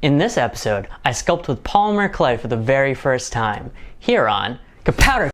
In this episode, I sculpt with polymer clay for the very first time, here on Kapow-der.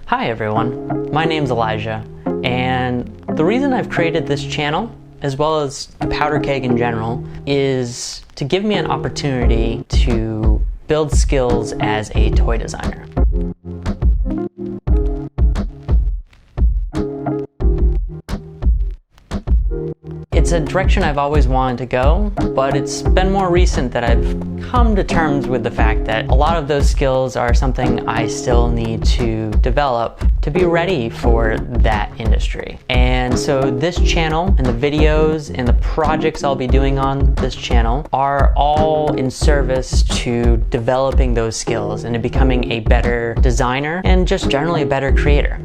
Hi everyone, my name's Elijah, and the reason I've created this channel, as well as Kapowder-keg in general, is to give me an opportunity to build skills as a toy designer. It's a direction I've always wanted to go, but it's been more recent that I've come to terms with the fact that a lot of those skills are something I still need to develop to be ready for that industry. And so this channel and the videos and the projects I'll be doing on this channel are all in service to developing those skills and to becoming a better designer and just generally a better creator.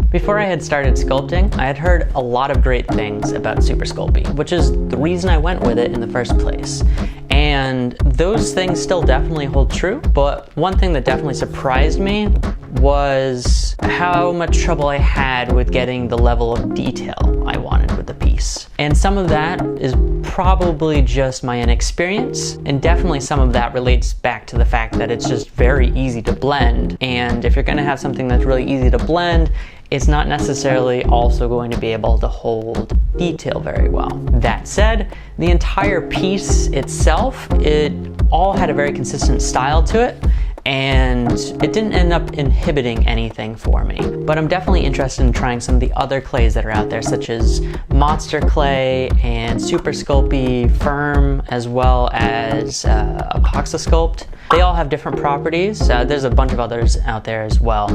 Before I had started sculpting, I had heard a lot of great things about Super Sculpey, which is the reason I went with it in the first place. And those things still definitely hold true, but one thing that definitely surprised me was how much trouble I had with getting the level of detail I wanted with the piece. And some of that is probably just my inexperience, and definitely some of that relates back to the fact that it's just very easy to blend. And if you're gonna have something that's really easy to blend, it's not necessarily also going to be able to hold detail very well. That said, the entire piece itself, it all had a very consistent style to it, and it didn't end up inhibiting anything for me. But I'm definitely interested in trying some of the other clays that are out there, such as Monster Clay and Super Sculpey, Firm, as well as Epoxy-Sculpt. They all have different properties. There's a bunch of others out there as well.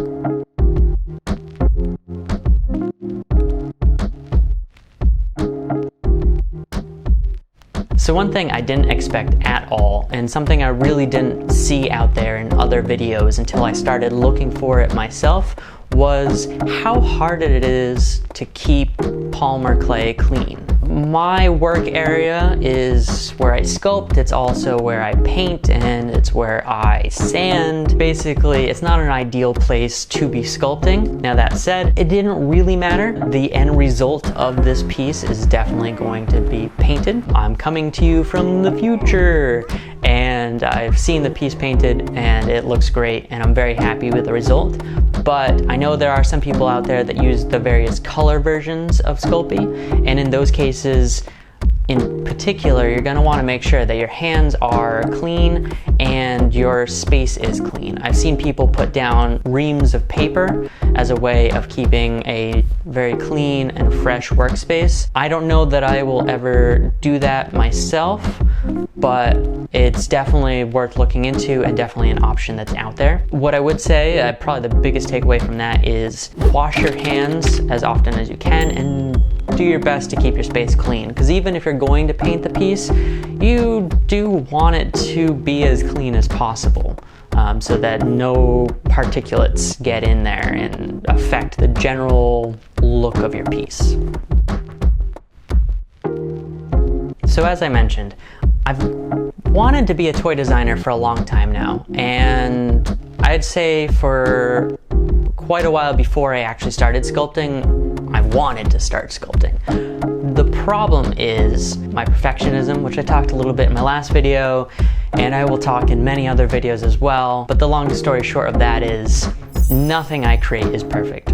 So one thing I didn't expect at all, and something I really didn't see out there in other videos until I started looking for it myself, was how hard it is to keep polymer clay clean. My work area is where I sculpt, it's also where I paint, and it's where I sand. Basically, it's not an ideal place to be sculpting. Now that said, it didn't really matter. The end result of this piece is definitely going to be painted. I'm coming to you from the future, and I've seen the piece painted and it looks great, and I'm very happy with the result. But I know there are some people out there that use the various color versions of Sculpey, and in those cases, in particular, you're going to want to make sure that your hands are clean and your space is clean. I've seen people put down reams of paper as a way of keeping a very clean and fresh workspace. I don't know that I will ever do that myself, but it's definitely worth looking into and definitely an option that's out there. What I would say, probably the biggest takeaway from that, is wash your hands as often as you can and do your best to keep your space clean, because even if you're going to paint the piece, you do want it to be as clean as possible, so that no particulates get in there and affect the general look of your piece. So as I mentioned, I've wanted to be a toy designer for a long time now, and I'd say for quite a while before I actually started sculpting, I wanted to start sculpting. The problem is my perfectionism, which I talked a little bit in my last video, and I will talk in many other videos as well. But the long story short of that is nothing I create is perfect.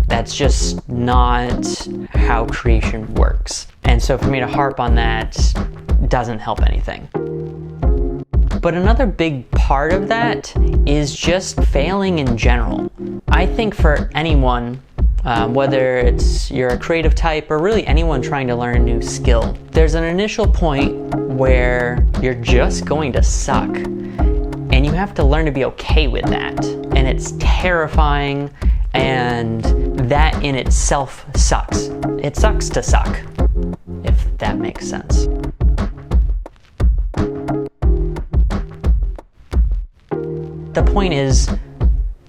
That's just not how creation works. And so for me to harp on that doesn't help anything. But another big part of that is just failing in general. I think for anyone, whether you're a creative type or really anyone trying to learn a new skill, there's an initial point where you're just going to suck. And you have to learn to be okay with that. And it's terrifying, and that in itself sucks. It sucks to suck, if that makes sense. The point is,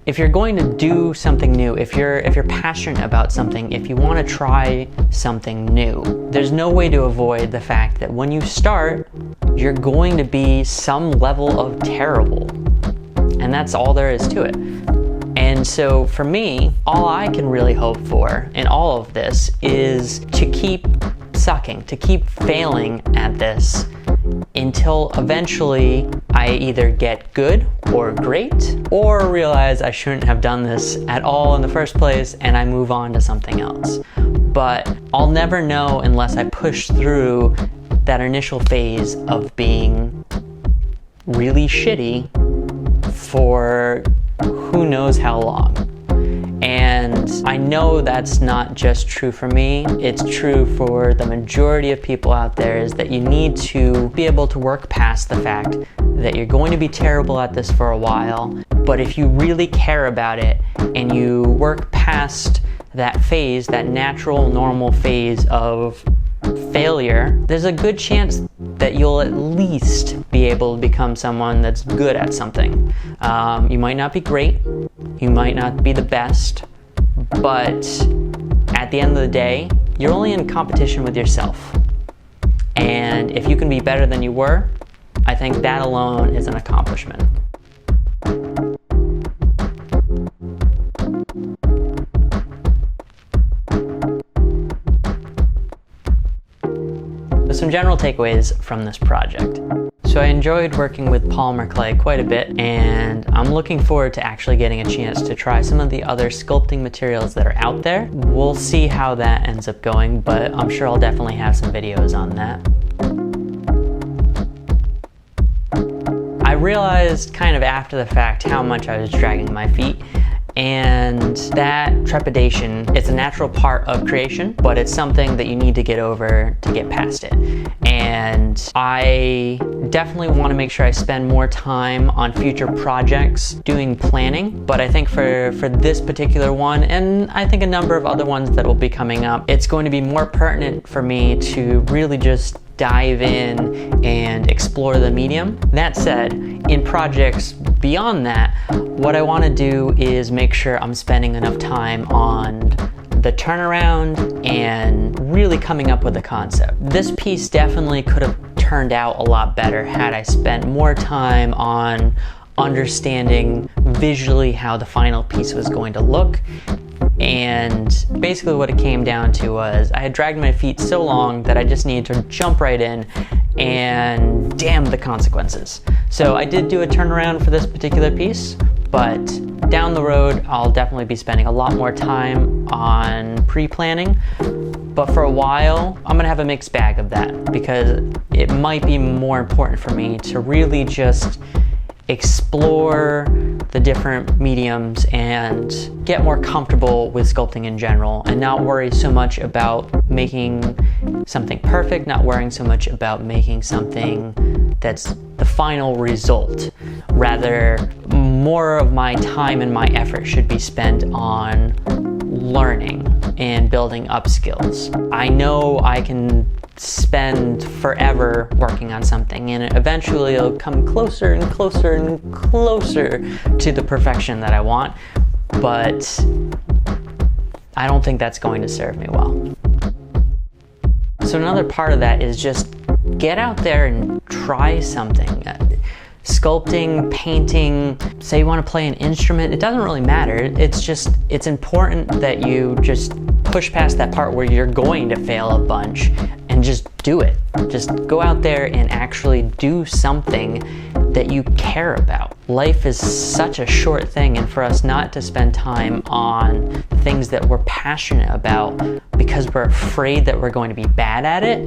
if you're going to do something new, if you're passionate about something, if you want to try something new, there's no way to avoid the fact that when you start, you're going to be some level of terrible. And that's all there is to it. And so for me, all I can really hope for in all of this is to keep sucking, to keep failing at this until eventually I either get good or great, or realize I shouldn't have done this at all in the first place and I move on to something else. But I'll never know unless I push through that initial phase of being really shitty for who knows how long. And I know that's not just true for me, it's true for the majority of people out there, is that you need to be able to work past the fact that you're going to be terrible at this for a while, but if you really care about it and you work past that phase, that natural, normal phase of failure, there's a good chance that you'll at least be able to become someone that's good at something. You might not be great, you might not be the best, but at the end of the day, you're only in competition with yourself. And if you can be better than you were, I think that alone is an accomplishment. Some general takeaways from this project. So I enjoyed working with polymer clay quite a bit, and I'm looking forward to actually getting a chance to try some of the other sculpting materials that are out there. We'll see how that ends up going, but I'm sure I'll definitely have some videos on that. I realized kind of after the fact how much I was dragging my feet, and that trepidation, it's a natural part of creation, but it's something that you need to get over to get past it. And I definitely want to make sure I spend more time on future projects doing planning, but I think for this particular one, and I think a number of other ones that will be coming up, it's going to be more pertinent for me to really just dive in and explore the medium. That said, in projects beyond that, what I want to do is make sure I'm spending enough time on the turnaround and really coming up with a concept. This piece definitely could have turned out a lot better had I spent more time on understanding visually how the final piece was going to look. And basically what it came down to was I had dragged my feet so long that I just needed to jump right in and damn the consequences. So I did do a turnaround for this particular piece, but down the road I'll definitely be spending a lot more time on pre-planning. But for a while I'm gonna have a mixed bag of that, because it might be more important for me to really just explore the different mediums and get more comfortable with sculpting in general and not worry so much about making something perfect, not worrying so much about making something that's the final result. Rather, more of my time and my effort should be spent on learning and building up skills. I know I can spend forever working on something and eventually it'll come closer and closer and closer to the perfection that I want, but I don't think that's going to serve me well. So another part of that is just get out there and try something. Sculpting, painting, say you want to play an instrument, it doesn't really matter. It's important that you just push past that part where you're going to fail a bunch and just do it. Just go out there and actually do something that you care about. Life is such a short thing, and for us not to spend time on things that we're passionate about because we're afraid that we're going to be bad at it,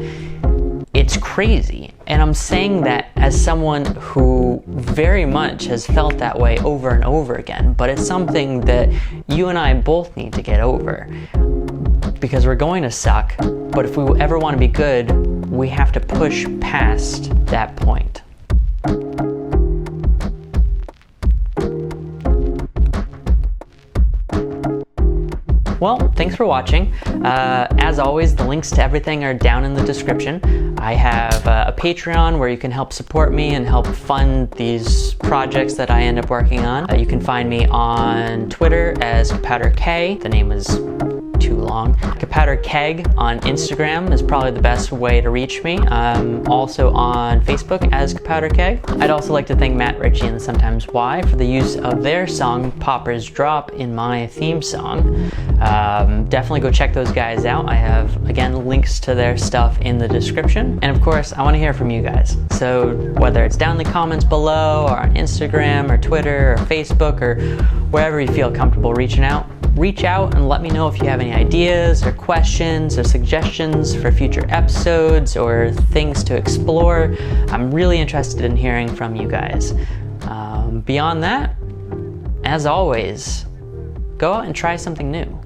it's crazy. And I'm saying that as someone who very much has felt that way over and over again, but it's something that you and I both need to get over, because we're going to suck, but if we ever want to be good, we have to push past that point. Well, thanks for watching. As always, the links to everything are down in the description. I have a Patreon where you can help support me and help fund these projects that I end up working on. You can find me on Twitter as kapow-der-keg. The name is too long. Kapow-der-keg on Instagram is probably the best way to reach me. I'm also on Facebook as kapow-der-keg. I'd also like to thank Matt Ritchie and the Sometimes Why for the use of their song Pauper's Drop in my theme song. Definitely go check those guys out. I have, again, links to their stuff in the description. And of course, I want to hear from you guys. So whether it's down in the comments below or on Instagram or Twitter or Facebook or wherever you feel comfortable reaching out, reach out and let me know if you have any ideas or questions or suggestions for future episodes or things to explore. I'm really interested in hearing from you guys. Beyond that, as always, go out and try something new.